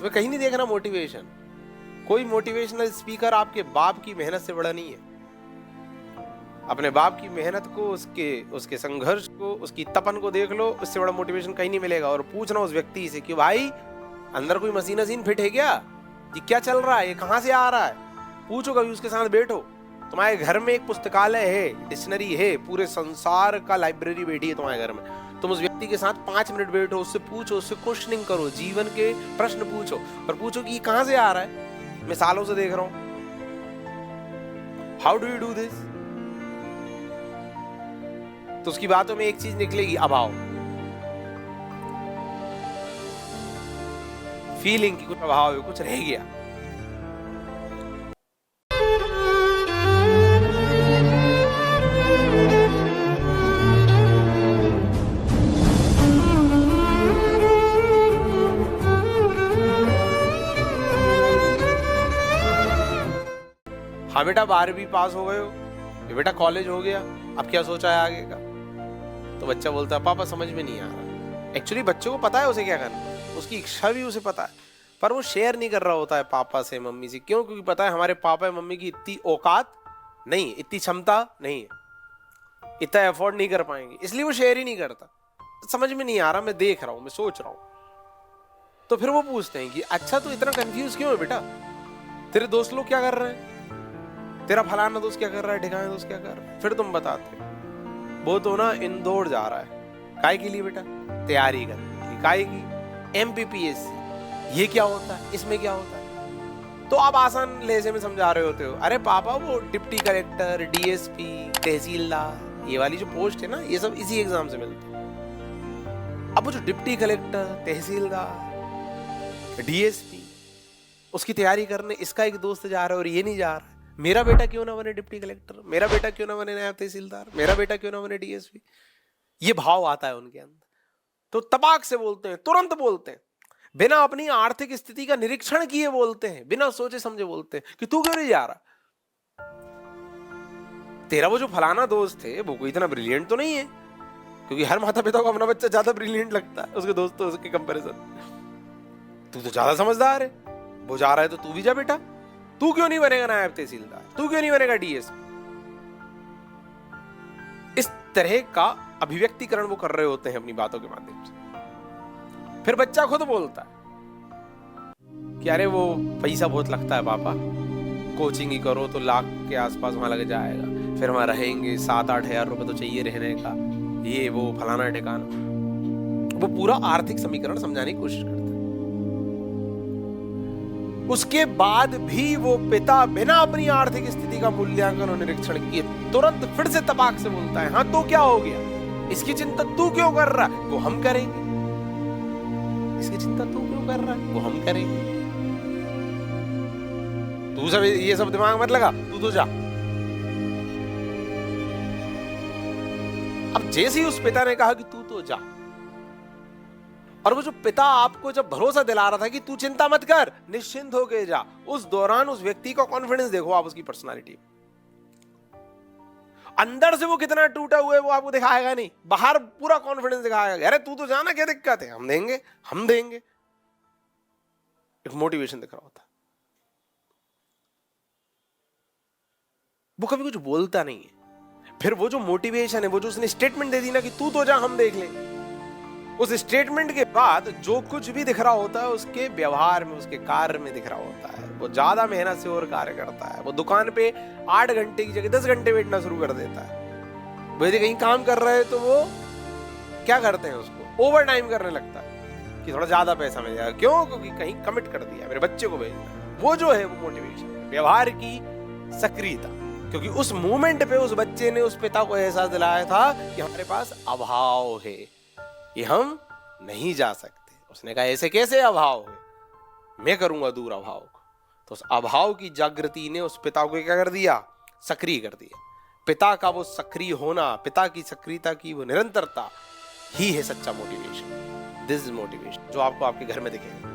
तुम्हें कहीं नहीं देख रहा मोटिवेशन। कोई मोटिवेशनल स्पीकर आपके बाप की मेहनत से बड़ा नहीं है। अपने बाप की मेहनत को, उसके संघर्ष को, उसकी तपन को देख लो, उससे बड़ा मोटिवेशन कहीं नहीं मिलेगा। और पूछना उस व्यक्ति से कि भाई अंदर कोई मशीन फिट है क्या, ये क्या चल रहा है, ये कहां से आ रहा है। पूछो, कभी उसके साथ बैठो। तुम्हारे घर में एक पुस्तकालय है, डिक्शनरी है, पूरे संसार का लाइब्रेरी बैठी है तुम्हारे घर में। तुम उस व्यक्ति के साथ 5 मिनट बैठो, उससे पूछो, उससे क्वेश्चनिंग करो, जीवन के प्रश्न पूछो और पूछो कि ये कहां से आ रहा है, मैं सालों से देख रहा हूं। How do you do this? तो उसकी बातों में एक चीज निकलेगी, अभाव। फीलिंग की कुछ अभाव है, कुछ रह गया। हाँ बेटा 12वीं पास हो गए हो, ये बेटा कॉलेज हो गया, अब क्या सोचा है आगे का? तो बच्चा बोलता है पापा समझ में नहीं आ रहा। एक्चुअली बच्चे को पता है उसे क्या करना है, उसकी इच्छा भी उसे पता है, पर वो शेयर नहीं कर रहा होता है पापा से, मम्मी से। क्यों? क्योंकि पता है हमारे पापा या मम्मी की इतनी औकात नहीं, इतनी क्षमता नहीं है, इतना एफोर्ड नहीं कर पाएंगे, इसलिए वो शेयर ही नहीं करता। समझ में नहीं आ रहा, मैं देख रहा हूं, मैं सोच रहा हूं। तो फिर वो पूछते हैं कि अच्छा तू इतना कंफ्यूज क्यों है बेटा, तेरे दोस्त लोग क्या कर रहे हैं, तेरा फलाना दोस्त क्या कर रहा है, ढिकाना दोस्त क्या कर रहा है। फिर तुम बताते वो तो ना इंदौर जा रहा है। काहे के लिए बेटा? तैयारी करने की। काहे की? MPPSC। ये क्या होता है, इसमें क्या होता है? तो आप आसान लहजे में समझा रहे होते हो, अरे पापा वो डिप्टी कलेक्टर, DSP, तहसीलदार, ये वाली जो पोस्ट है ना, ये सब इसी एग्जाम से मिलती है। अब वो जो डिप्टी कलेक्टर, तहसीलदार, DSP, उसकी तैयारी करने इसका एक दोस्त जा रहा है और ये नहीं जा रहा है। मेरा बेटा क्यों ना बने डिप्टी कलेक्टर, मेरा बेटा क्यों ना बने नायब तहसीलदार, मेरा बेटा क्यों ना बने DSP। ये भाव आता है उनके अंदर। तो तबाक से बोलते हैं, तुरंत बोलते हैं, बिना अपनी आर्थिक स्थिति का निरीक्षण किए बोलते हैं, बिना सोचे समझे बोलते हैं कि तू क्यों नहीं जा रहा। तेरा वो जो फलाना दोस्त है वो कोई इतना ब्रिलियंट तो नहीं है, क्योंकि हर माता पिता को अपना बच्चा ज्यादा ब्रिलियंट लगता है उसके दोस्तों के कंपैरिजन। तू तो ज्यादा समझदार है, वो जा रहा है तो तू भी जा बेटा। तू क्यों नहीं बनेगा नायब तहसीलदार, तू क्यों नहीं बनेगा DSP। इस तरह का अभिव्यक्तिकरण वो कर रहे होते हैं अपनी बातों के माध्यम से। फिर बच्चा खुद बोलता है कि अरे वो पैसा बहुत लगता है पापा, कोचिंग ही करो तो लाख के आसपास वहां लग जाएगा, फिर वहां रहेंगे 7-8 हजार रुपए तो चाहिए रहने का, ये वो फलाना ठिकाना। वो पूरा आर्थिक समीकरण समझाने की कोशिश करता है। उसके बाद भी वो पिता बिना अपनी आर्थिक स्थिति का मूल्यांकन और निरीक्षण किए तुरंत फिर से तपाक से बोलता है, हाँ तो क्या हो गया, इसकी चिंता तू क्यों कर रहा है, वो हम करेंगे। इसकी चिंता तू क्यों कर रहा है, वो हम करेंगे। तू सब ये सब दिमाग मत लगा, तू तो जा। अब जैसे ही उस पिता ने कहा कि तू तो जा, और वो जो पिता आपको जब भरोसा दिला रहा था कि तू चिंता मत कर, निश्चिंत होके जा, उस दौरान उस व्यक्ति का कॉन्फिडेंस देखो आप, उसकी पर्सनालिटी अंदर से वो कितना टूटा हुआ है वो आपको दिखाएगा नहीं, बाहर पूरा कॉन्फिडेंस दिखाएगा। अरे तू तो जाना, क्या दिक्कत है, हम देंगे, हम देंगे। एक मोटिवेशन दिख रहा होता। वो कभी कुछ बोलता नहीं है। फिर वो जो मोटिवेशन है, वो जो उसने स्टेटमेंट दे दी ना कि तू तो जा, हम देख लेंगे, उस स्टेटमेंट के बाद जो कुछ भी दिख रहा होता है उसके व्यवहार में, उसके कार्य में दिख रहा होता है। वो ज्यादा मेहनत से और कार्य करता है। वो दुकान पे 8 घंटे की जगह 10 घंटे बैठना शुरू कर देता है। वो यदि कहीं काम कर रहे हैं तो वो क्या करते हैं, उसको ओवर टाइम करने लगता है कि थोड़ा ज्यादा पैसा मिल जाएगा। क्यों? क्योंकि कहीं कमिट कर दिया, मेरे बच्चे को भेजना। वो जो है वो मोटिवेशन है, व्यवहार की सक्रियता। क्योंकि उस मोमेंट पे उस बच्चे ने उस पिता को एहसास दिलाया था कि हमारे पास अभाव है, ये हम नहीं जा सकते। उसने कहा ऐसे कैसे अभाव है, मैं करूंगा दूर अभाव को। तो उस अभाव की जागृति ने उस पिता को क्या कर दिया, सक्रिय कर दिया। पिता का वो सक्रिय होना, पिता की सक्रियता की वो निरंतरता ही है सच्चा मोटिवेशन। दिस इज मोटिवेशन जो आपको आपके घर में दिखेगा।